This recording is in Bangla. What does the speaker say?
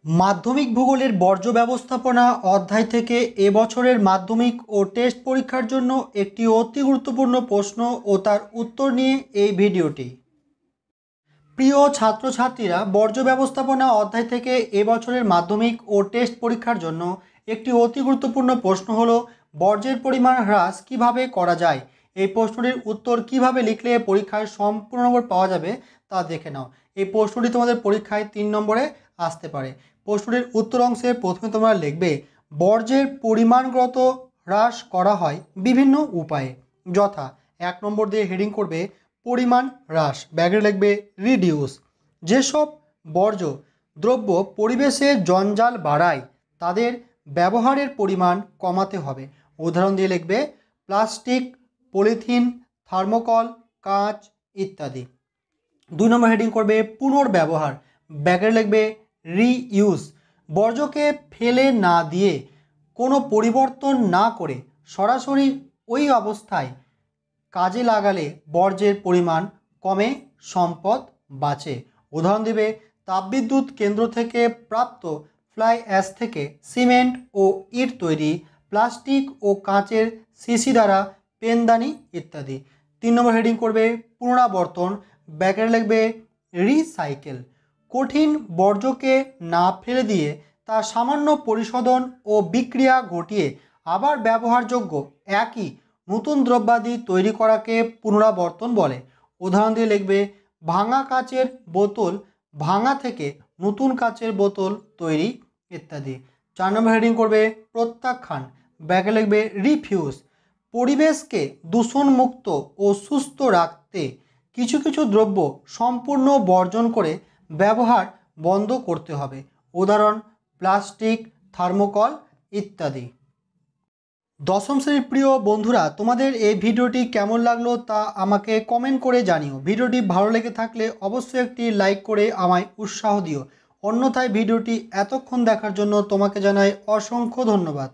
মাধ্যমিক ভূগোলের বর্জ্য ব্যবস্থাপনা অধ্যায় থেকে এবছরের মাধ্যমিক ও টেস্ট পরীক্ষার জন্য একটি অতি গুরুত্বপূর্ণ প্রশ্ন ও তার উত্তর নিয়ে এই ভিডিওটি। প্রিয় ছাত্রছাত্রীরা, বর্জ্য ব্যবস্থাপনা অধ্যায় থেকে এবছরের মাধ্যমিক ও টেস্ট পরীক্ষার জন্য একটি অতি গুরুত্বপূর্ণ প্রশ্ন হলো বর্জ্যের পরিমাণ হ্রাস কিভাবে করা যায়। এই প্রশ্নটির উত্তর কিভাবে লিখলে পরীক্ষায় সম্পূর্ণ নম্বর পাওয়া যাবে তা দেখে নাও। এই প্রশ্নটি তোমাদের পরীক্ষায় 3 নম্বরে আসতে পারে। প্রশ্নটির উত্তর অংশে প্রথমে তোমরা লিখবে বর্জ্যের পরিমাণগত হ্রাস করা হয় বিভিন্ন উপায়ে, যথা 1 নম্বর দিয়ে হেডিং করবে পরিমাণ হ্রাস, ব্যাগে লিখবে রিডিউস। যেসব বর্জ্য দ্রব্য পরিবেশে জঞ্জাল বাড়ায় তাদের ব্যবহারের পরিমাণ কমাতে হবে। উদাহরণ দিয়ে লিখবে প্লাস্টিক, পলিথিন, থার্মোকল, কাঁচ ইত্যাদি। 2 নম্বর হেডিং করবে পুনর্ব্যবহার, ব্যাগে লিখবে রিইউজ। বর্জ্যকে ফেলে না দিয়ে কোনো পরিবর্তন না করে সরাসরি ওই অবস্থায় কাজে লাগালে বর্জ্যের পরিমাণ কমে, সম্পদ বাঁচে। উদাহরণ দেবে তাপবিদ্যুৎ কেন্দ্র থেকে প্রাপ্ত ফ্লাই অ্যাশ থেকে সিমেন্ট ও ইট তৈরি, প্লাস্টিক ও কাঁচের শিশি দ্বারা পেনদানি ইত্যাদি। 3 নম্বর হেডিং করবে পুনরাবর্তন, ব্যাকে লিখবে রিসাইকেল। কঠিন বর্জ্যকে না ফেলে দিয়ে তা সামান্য পরিশোধন ও বিক্রিয়া ঘটিয়ে আবার ব্যবহারযোগ্য একই নতুন দ্রব্যাদি তৈরি করাকে পুনরাবর্তন বলে। উদাহরণ দিয়ে লিখবে ভাঙা কাচের বোতল ভাঙা থেকে নতুন কাচের বোতল তৈরি ইত্যাদি। 4 নম্বর হেডিং করবে প্রত্যাখ্যান, ব্যাকে লিখবে রিফিউজ। পরিবেশকে দূষণমুক্ত ও সুস্থ রাখতে কিছু কিছু দ্রব্য সম্পূর্ণ বর্জন করে ব্যবহার বন্ধ করতে হবে। উদাহরণ প্লাস্টিক, থার্মোকল ইত্যাদি। দশম শ্রেণীর প্রিয় বন্ধুরা, তোমাদের এই ভিডিওটি কেমন লাগলো তা আমাকে কমেন্ট করে জানিও। ভিডিওটি ভালো লেগে থাকলে অবশ্যই একটি লাইক করে আমায় উৎসাহ দিও। অন্যথায় ভিডিওটি এতক্ষণ দেখার জন্য তোমাকে জানাই অসংখ্য ধন্যবাদ।